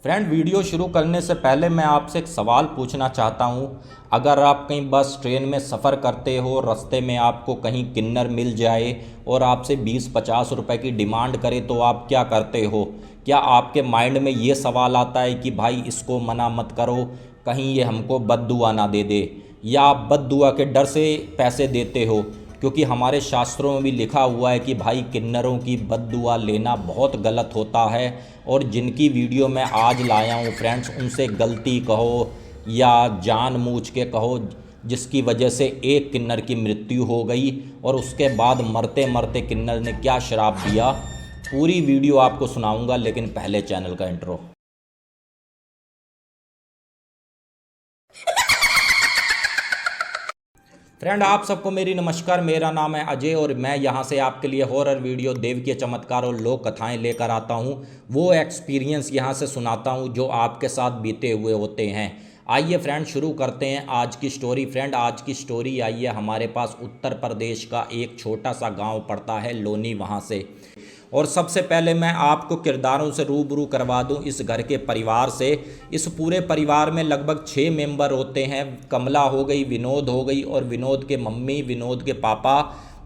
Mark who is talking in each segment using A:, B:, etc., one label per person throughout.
A: Friend, video शुरू करने से पहले मैं आपसे एक सवाल पूछना चाहता हूँ। अगर आप कहीं बस ट्रेन में सफ़र करते हो, रास्ते में आपको कहीं किन्नर मिल जाए और आपसे 20-50 रुपए की डिमांड करे तो आप क्या करते हो? क्या आपके माइंड में ये सवाल आता है कि भाई इसको मना मत करो, कहीं ये हमको बद्दुआ ना दे दे, या आप बद्दुआ के डर से पैसे देते हो? क्योंकि हमारे शास्त्रों में भी लिखा हुआ है कि भाई किन्नरों की बद्दुआ लेना बहुत गलत होता है। और जिनकी वीडियो मैं आज लाया हूँ फ्रेंड्स, उनसे गलती कहो या जानबूझ के कहो, जिसकी वजह से एक किन्नर की मृत्यु हो गई और उसके बाद मरते मरते किन्नर ने क्या श्राप दिया, पूरी वीडियो आपको सुनाऊंगा। लेकिन पहले चैनल का इंट्रो। फ्रेंड, आप सबको मेरी नमस्कार। मेरा नाम है अजय और मैं यहाँ से आपके लिए हॉरर वीडियो, देवकीय चमत्कार और लोक कथाएं लेकर आता हूँ। वो एक्सपीरियंस यहाँ से सुनाता हूँ जो आपके साथ बीते हुए होते हैं। आइए फ्रेंड, शुरू करते हैं आज की स्टोरी। फ्रेंड, आज की स्टोरी आई है हमारे पास उत्तर प्रदेश का एक छोटा सा गांव पड़ता है लोनी, वहाँ से। और सबसे पहले मैं आपको किरदारों से रूबरू करवा दूं इस घर के परिवार से। इस पूरे परिवार में लगभग 6 मेंबर होते हैं। कमला हो गई, विनोद हो गई, और विनोद के मम्मी, विनोद के पापा,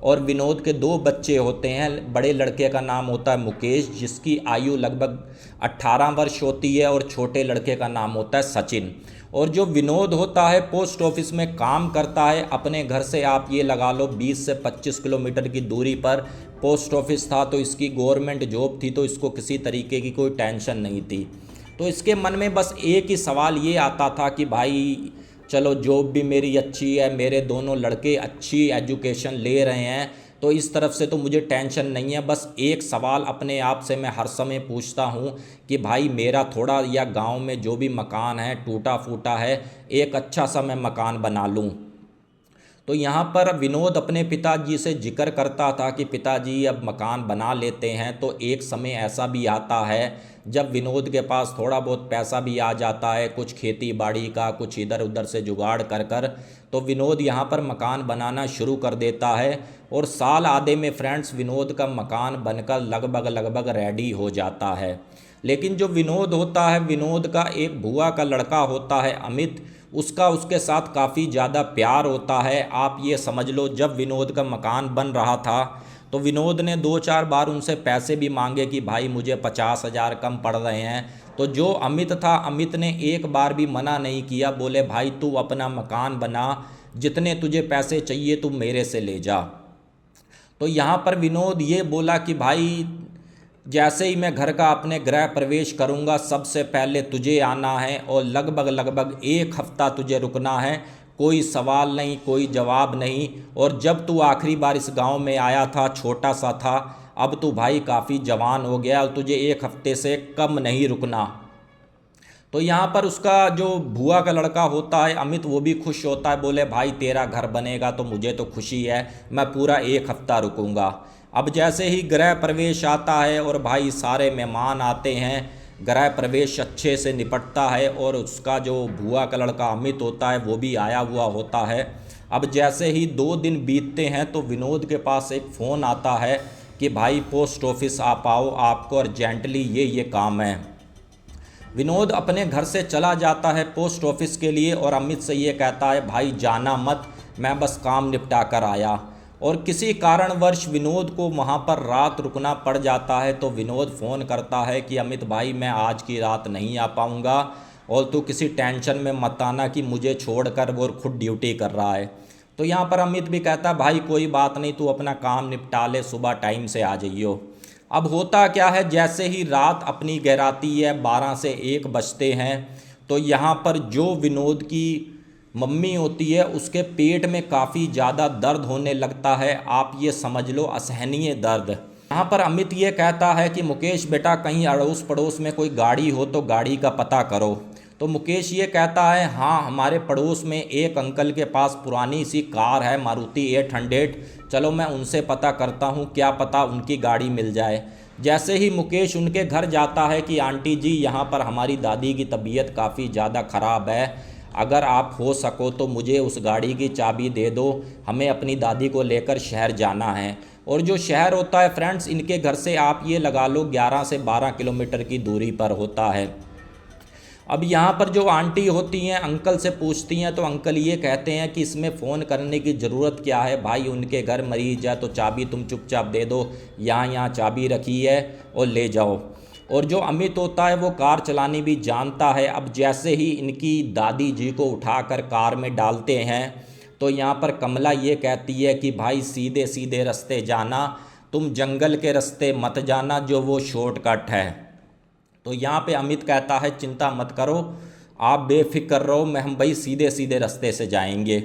A: और विनोद के 2 बच्चे होते हैं। बड़े लड़के का नाम होता है मुकेश, जिसकी आयु लगभग 18 वर्ष होती है, और छोटे लड़के का नाम होता है सचिन। और जो विनोद होता है पोस्ट ऑफिस में काम करता है। अपने घर से आप ये लगा लो 20 से 25 किलोमीटर की दूरी पर पोस्ट ऑफिस था, तो इसकी गवर्नमेंट जॉब थी, तो इसको किसी तरीके की कोई टेंशन नहीं थी। तो इसके मन में बस एक ही सवाल ये आता था कि भाई चलो, जॉब भी मेरी अच्छी है, मेरे दोनों लड़के अच्छी एजुकेशन ले रहे हैं, तो इस तरफ से तो मुझे टेंशन नहीं है। बस एक सवाल अपने आप से मैं हर समय पूछता हूँ कि भाई मेरा थोड़ा, या गांव में जो भी मकान है टूटा फूटा है, एक अच्छा सा मैं मकान बना लूँ। तो यहाँ पर विनोद अपने पिताजी से जिक्र करता था कि पिताजी अब मकान बना लेते हैं। तो एक समय ऐसा भी आता है जब विनोद के पास थोड़ा बहुत पैसा भी आ जाता है, कुछ खेती बाड़ी का, कुछ इधर उधर से जुगाड़ कर कर, तो विनोद यहाँ पर मकान बनाना शुरू कर देता है। और साल आधे में फ्रेंड्स, विनोद का मकान बनकर लगभग रेडी हो जाता है। लेकिन जो विनोद होता है, विनोद का एक बुआ का लड़का होता है अमित, उसका उसके साथ काफ़ी ज़्यादा प्यार होता है। आप ये समझ लो, जब विनोद का मकान बन रहा था तो विनोद ने 2-4 बार उनसे पैसे भी मांगे कि भाई मुझे 50,000 कम पड़ रहे हैं। तो जो अमित था, अमित ने एक बार भी मना नहीं किया। बोले भाई तू अपना मकान बना, जितने तुझे पैसे चाहिए तू मेरे से ले जा। तो यहाँ पर विनोद ये बोला कि भाई जैसे ही मैं घर का अपने गृह प्रवेश करूंगा, सबसे पहले तुझे आना है और लगभग 1 हफ्ता तुझे रुकना है। कोई सवाल नहीं, कोई जवाब नहीं। और जब तू आखिरी बार इस गांव में आया था, छोटा सा था, अब तू भाई काफ़ी जवान हो गया और तुझे 1 हफ्ते से कम नहीं रुकना। तो यहाँ पर उसका जो बुआ का लड़का होता है अमित, वो भी खुश होता है। बोले भाई तेरा घर बनेगा तो मुझे तो खुशी है, मैं पूरा 1 हफ्ता रुकूंगा। अब जैसे ही गृह प्रवेश आता है और भाई सारे मेहमान आते हैं, गृह प्रवेश अच्छे से निपटता है, और उसका जो बुआ का लड़का अमित होता है वो भी आया हुआ होता है। अब जैसे ही 2 दिन बीतते हैं तो विनोद के पास एक फ़ोन आता है कि भाई पोस्ट ऑफिस आ पाओ, आपको अर्जेंटली ये काम है। विनोद अपने घर से चला जाता है पोस्ट ऑफिस के लिए, और अमित से ये कहता है भाई जाना मत, मैं बस काम निपटा कर आया। और किसी कारणवश विनोद को वहाँ पर रात रुकना पड़ जाता है। तो विनोद फ़ोन करता है कि अमित भाई मैं आज की रात नहीं आ पाऊँगा, और तू किसी टेंशन में मत आना कि मुझे छोड़कर वो खुद ड्यूटी कर रहा है। तो यहाँ पर अमित भी कहता है भाई कोई बात नहीं, तू अपना काम निपटा ले, सुबह टाइम से आ जाइयो। अब होता क्या है, जैसे ही रात अपनी गहराती है, 12 से 1 बजते हैं, तो यहाँ पर जो विनोद की मम्मी होती है उसके पेट में काफ़ी ज़्यादा दर्द होने लगता है। आप ये समझ लो असहनीय दर्द। यहाँ पर अमित ये कहता है कि मुकेश बेटा, कहीं अड़ोस पड़ोस में कोई गाड़ी हो तो गाड़ी का पता करो। तो मुकेश ये कहता है हाँ, हमारे पड़ोस में एक अंकल के पास पुरानी सी कार है, मारुति 800, चलो मैं उनसे पता करता हूँ, क्या पता उनकी गाड़ी मिल जाए। जैसे ही मुकेश उनके घर जाता है कि आंटी जी, यहाँ पर हमारी दादी की तबीयत काफ़ी ज़्यादा ख़राब है, अगर आप हो सको तो मुझे उस गाड़ी की चाबी दे दो, हमें अपनी दादी को लेकर शहर जाना है। और जो शहर होता है फ्रेंड्स, इनके घर से आप ये लगा लो 11 से 12 किलोमीटर की दूरी पर होता है। अब यहाँ पर जो आंटी होती हैं अंकल से पूछती हैं तो अंकल ये कहते हैं कि इसमें फ़ोन करने की ज़रूरत क्या है भाई, उनके घर मरीज है तो चाबी तुम चुपचाप दे दो, यहाँ चाबी रखी है और ले जाओ। और जो अमित होता है वो कार चलानी भी जानता है। अब जैसे ही इनकी दादी जी को उठाकर कार में डालते हैं तो यहाँ पर कमला ये कहती है कि भाई सीधे सीधे रास्ते जाना, तुम जंगल के रास्ते मत जाना जो वो शॉर्टकट है। तो यहाँ पे अमित कहता है चिंता मत करो, आप बेफिक्र रहो, हम भाई सीधे सीधे रास्ते से जाएंगे।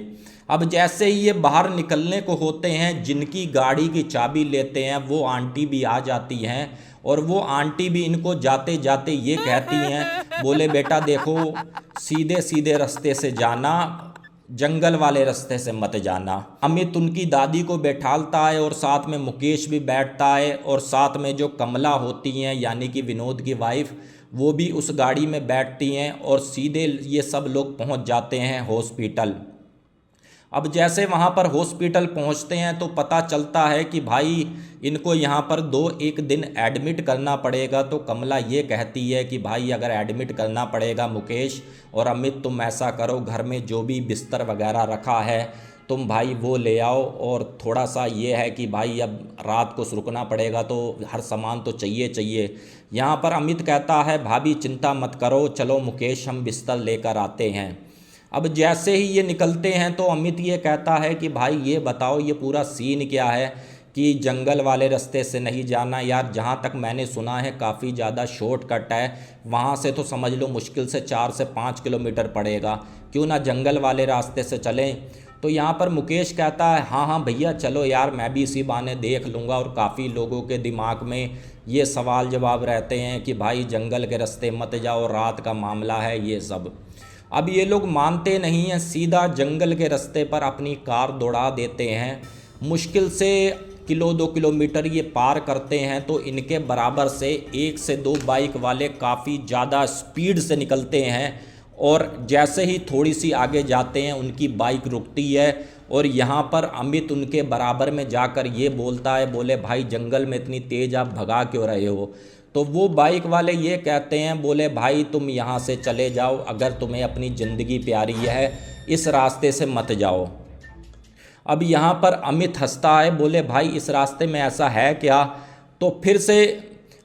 A: अब जैसे ही ये बाहर निकलने को होते हैं, जिनकी गाड़ी की चाबी लेते हैं वो आंटी भी आ जाती हैं और वो आंटी भी इनको जाते जाते ये कहती हैं, बोले बेटा देखो सीधे सीधे रास्ते से जाना, जंगल वाले रास्ते से मत जाना। अमित उनकी दादी को बैठालता है और साथ में मुकेश भी बैठता है और साथ में जो कमला होती हैं यानी कि विनोद की वाइफ, वो भी उस गाड़ी में बैठती हैं और सीधे ये सब लोग पहुंच जाते हैं हॉस्पिटल। अब जैसे वहाँ पर हॉस्पिटल पहुँचते हैं तो पता चलता है कि भाई इनको यहाँ पर 2-1 दिन एडमिट करना पड़ेगा। तो कमला ये कहती है कि भाई अगर एडमिट करना पड़ेगा मुकेश और अमित, तुम ऐसा करो घर में जो भी बिस्तर वगैरह रखा है तुम भाई वो ले आओ, और थोड़ा सा ये है कि भाई अब रात को रुकना पड़ेगा तो हर सामान तो चाहिए। यहाँ पर अमित कहता है भाभी चिंता मत करो, चलो मुकेश हम बिस्तर लेकर आते हैं। अब जैसे ही ये निकलते हैं तो अमित ये कहता है कि भाई ये बताओ ये पूरा सीन क्या है कि जंगल वाले रास्ते से नहीं जाना यार, जहाँ तक मैंने सुना है काफ़ी ज़्यादा शॉर्टकट है, वहाँ से तो समझ लो मुश्किल से 4 से 5 किलोमीटर पड़ेगा, क्यों ना जंगल वाले रास्ते से चलें। तो यहाँ पर मुकेश कहता है हाँ भैया चलो यार, मैं भी इसी बहाने देख लूँगा। और काफ़ी लोगों के दिमाग में ये सवाल जवाब रहते हैं कि भाई जंगल के रास्ते मत जाओ, रात का मामला है ये सब। अब ये लोग मानते नहीं हैं, सीधा जंगल के रास्ते पर अपनी कार दौड़ा देते हैं। मुश्किल से 1-2 किलोमीटर ये पार करते हैं तो इनके बराबर से 1 से 2 बाइक वाले काफ़ी ज़्यादा स्पीड से निकलते हैं और जैसे ही थोड़ी सी आगे जाते हैं उनकी बाइक रुकती है और यहाँ पर अमित उनके बराबर में जाकर ये बोलता है, बोले भाई जंगल में इतनी तेज़ आप भगा क्यों रहे हो। तो वो बाइक वाले ये कहते हैं, बोले भाई तुम यहाँ से चले जाओ, अगर तुम्हें अपनी ज़िंदगी प्यारी है इस रास्ते से मत जाओ। अब यहाँ पर अमित हंसता है, बोले भाई इस रास्ते में ऐसा है क्या। तो फिर से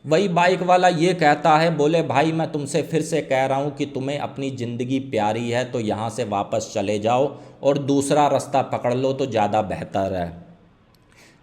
A: वही बाइक वाला ये कहता है, बोले भाई मैं तुमसे फिर से कह रहा हूँ कि तुम्हें अपनी ज़िंदगी प्यारी है तो यहाँ से वापस चले जाओ और दूसरा रास्ता पकड़ लो तो ज़्यादा बेहतर है।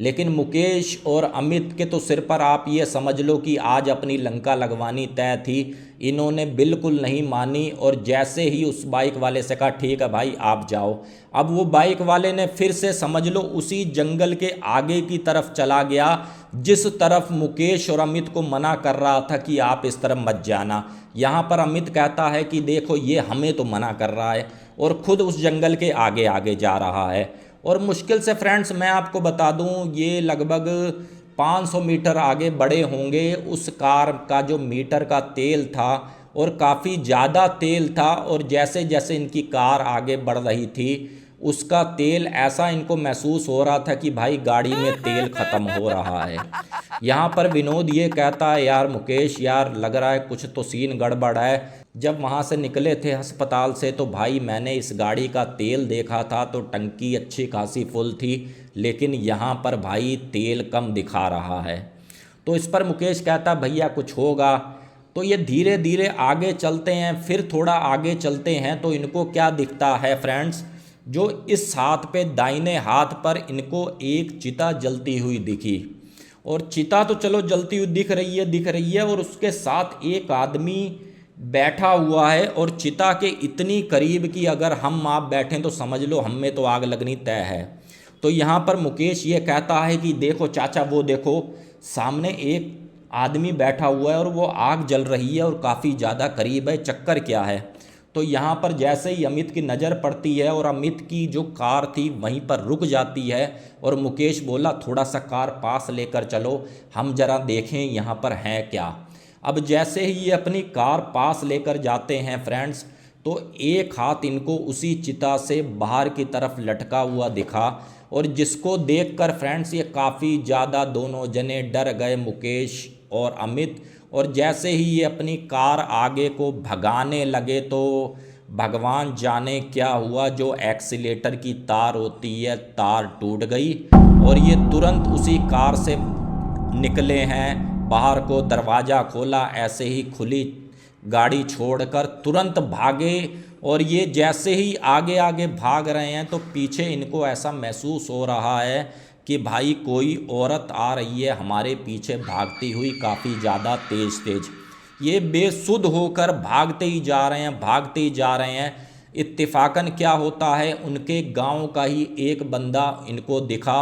A: लेकिन मुकेश और अमित के तो सिर पर आप ये समझ लो कि आज अपनी लंका लगवानी तय थी। इन्होंने बिल्कुल नहीं मानी और जैसे ही उस बाइक वाले से कहा ठीक है भाई आप जाओ, अब वो बाइक वाले ने फिर से समझ लो उसी जंगल के आगे की तरफ चला गया जिस तरफ मुकेश और अमित को मना कर रहा था कि आप इस तरफ मत जाना। यहाँ पर अमित कहता है कि देखो ये हमें तो मना कर रहा है और ख़ुद उस जंगल के आगे आगे जा रहा है। और मुश्किल से फ्रेंड्स मैं आपको बता दूं ये लगभग 500 मीटर आगे बढ़े होंगे। उस कार का जो मीटर का तेल था और काफ़ी ज़्यादा तेल था और जैसे जैसे इनकी कार आगे बढ़ रही थी उसका तेल ऐसा इनको महसूस हो रहा था कि भाई गाड़ी में तेल ख़त्म हो रहा है। यहाँ पर विनोद ये कहता है यार मुकेश यार लग रहा है कुछ तो सीन गड़बड़ है। जब वहाँ से निकले थे अस्पताल से तो भाई मैंने इस गाड़ी का तेल देखा था तो टंकी अच्छी खासी फुल थी, लेकिन यहाँ पर भाई तेल कम दिखा रहा है। तो इस पर मुकेश कहता भैया कुछ होगा। तो ये धीरे धीरे आगे चलते हैं। फिर थोड़ा आगे चलते हैं तो इनको क्या दिखता है फ्रेंड्स, जो इस हाथ पे दाहिने हाथ पर इनको एक चिता जलती हुई दिखी। और चिता तो चलो जलती हुई दिख रही है और उसके साथ एक आदमी बैठा हुआ है और चिता के इतनी करीब कि अगर हम आप बैठें तो समझ लो हम में तो आग लगनी तय है। तो यहाँ पर मुकेश ये कहता है कि देखो चाचा वो देखो सामने एक आदमी बैठा हुआ है और वो आग जल रही है और काफ़ी ज़्यादा करीब है, चक्कर क्या है। तो यहाँ पर जैसे ही अमित की नज़र पड़ती है और अमित की जो कार थी वहीं पर रुक जाती है और मुकेश बोला थोड़ा सा कार पास लेकर चलो हम ज़रा देखें यहाँ पर है क्या। अब जैसे ही ये अपनी कार पास लेकर जाते हैं फ्रेंड्स तो एक हाथ इनको उसी चिता से बाहर की तरफ लटका हुआ दिखा और जिसको देखकर फ्रेंड्स ये काफ़ी ज़्यादा दोनों जने डर गए, मुकेश और अमित। और जैसे ही ये अपनी कार आगे को भगाने लगे तो भगवान जाने क्या हुआ, जो एक्सीलेटर की तार होती है तार टूट गई और ये तुरंत उसी कार से निकले हैं बाहर को, दरवाज़ा खोला, ऐसे ही खुली गाड़ी छोड़कर तुरंत भागे। और ये जैसे ही आगे आगे भाग रहे हैं तो पीछे इनको ऐसा महसूस हो रहा है कि भाई कोई औरत आ रही है हमारे पीछे भागती हुई, काफ़ी ज़्यादा तेज़ तेज़। ये बेसुध होकर भागते ही जा रहे हैं, भागते ही जा रहे हैं। इत्तेफाकन क्या होता है, उनके गांव का ही एक बंदा इनको दिखा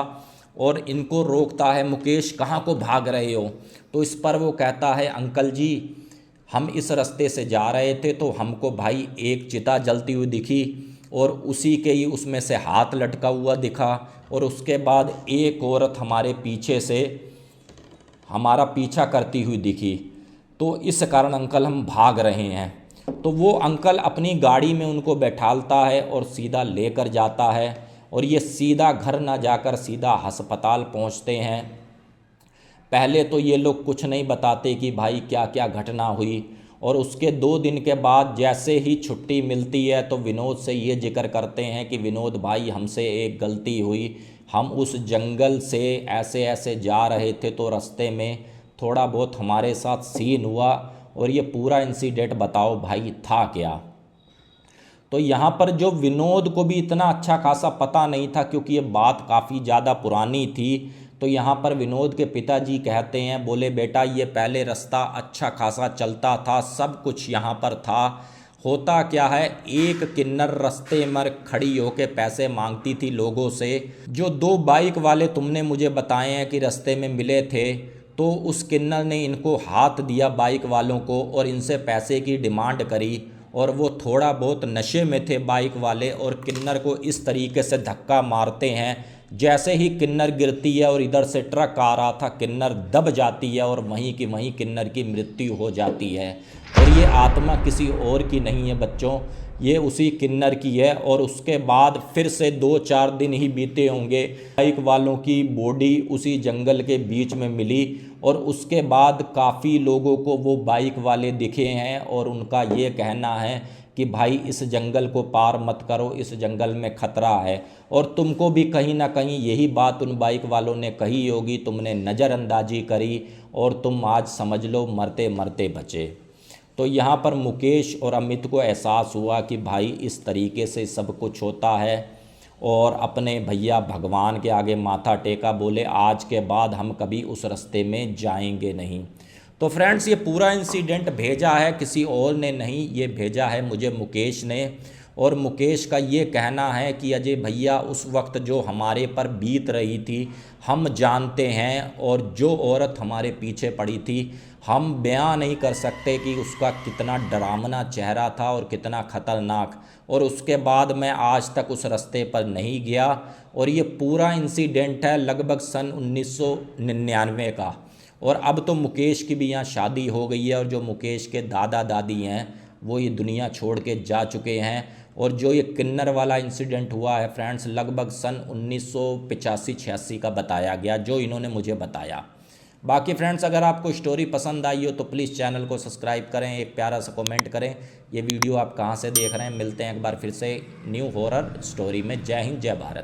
A: और इनको रोकता है, मुकेश कहाँ को भाग रहे हो? तो इस पर वो कहता है, अंकल जी हम इस रास्ते से जा रहे थे तो हमको भाई एक चिता जलती हुई दिखी और उसी के ही उसमें से हाथ लटका हुआ दिखा और उसके बाद एक औरत हमारे पीछे से हमारा पीछा करती हुई दिखी, तो इस कारण अंकल हम भाग रहे हैं। तो वो अंकल अपनी गाड़ी में उनको बैठालता है और सीधा लेकर जाता है और ये सीधा घर ना जाकर सीधा अस्पताल पहुंचते हैं। पहले तो ये लोग कुछ नहीं बताते कि भाई क्या क्या घटना हुई, और उसके 2 दिन के बाद जैसे ही छुट्टी मिलती है तो विनोद से ये जिक्र करते हैं कि विनोद भाई हमसे एक गलती हुई, हम उस जंगल से ऐसे ऐसे जा रहे थे तो रास्ते में थोड़ा बहुत हमारे साथ सीन हुआ, और ये पूरा इंसिडेंट बताओ भाई था क्या। तो यहाँ पर जो विनोद को भी इतना अच्छा खासा पता नहीं था क्योंकि ये बात काफ़ी ज़्यादा पुरानी थी। तो यहाँ पर विनोद के पिताजी कहते हैं, बोले बेटा ये पहले रास्ता अच्छा खासा चलता था, सब कुछ यहाँ पर था। होता क्या है, एक किन्नर रास्ते में खड़ी होके पैसे मांगती थी लोगों से। जो 2 बाइक वाले तुमने मुझे बताए हैं कि रास्ते में मिले थे, तो उस किन्नर ने इनको हाथ दिया बाइक वालों को और इनसे पैसे की डिमांड करी, और वो थोड़ा बहुत नशे में थे बाइक वाले, और किन्नर को इस तरीके से धक्का मारते हैं, जैसे ही किन्नर गिरती है और इधर से ट्रक आ रहा था किन्नर दब जाती है और वहीं की वहीं किन्नर की मृत्यु हो जाती है। और ये आत्मा किसी और की नहीं है बच्चों, ये उसी किन्नर की है। और उसके बाद फिर से 2-4 दिन ही बीते होंगे, बाइक वालों की बॉडी उसी जंगल के बीच में मिली, और उसके बाद काफ़ी लोगों को वो बाइक वाले दिखे हैं और उनका ये कहना है कि भाई इस जंगल को पार मत करो, इस जंगल में खतरा है। और तुमको भी कहीं ना कहीं यही बात उन बाइक वालों ने कही होगी, तुमने नज़रअंदाजी करी और तुम आज समझ लो मरते मरते बचे। तो यहाँ पर मुकेश और अमित को एहसास हुआ कि भाई इस तरीके से सब कुछ होता है, और अपने भैया भगवान के आगे माथा टेका, बोले आज के बाद हम कभी उस रास्ते में जाएंगे नहीं। तो फ्रेंड्स ये पूरा इंसिडेंट भेजा है किसी और ने नहीं, ये भेजा है मुझे मुकेश ने। और मुकेश का ये कहना है कि अजय भैया उस वक्त जो हमारे पर बीत रही थी हम जानते हैं, और जो औरत हमारे पीछे पड़ी थी हम बयां नहीं कर सकते कि उसका कितना डरावना चेहरा था और कितना ख़तरनाक। और उसके बाद मैं आज तक उस रास्ते पर नहीं गया। और ये पूरा इंसिडेंट है लगभग सन 1999 का। और अब तो मुकेश की भी यहाँ शादी हो गई है, और जो मुकेश के दादा दादी हैं वो ये दुनिया छोड़ के जा चुके हैं। और जो ये किन्नर वाला इंसिडेंट हुआ है फ्रेंड्स लगभग सन 1985-86 का बताया गया, जो इन्होंने मुझे बताया। बाकी फ्रेंड्स अगर आपको स्टोरी पसंद आई हो तो प्लीज़ चैनल को सब्सक्राइब करें, एक प्यारा सा कमेंट करें, ये वीडियो आप कहाँ से देख रहे हैं। मिलते हैं एक बार फिर से न्यू हॉरर स्टोरी में। जय हिंद, जय भारत।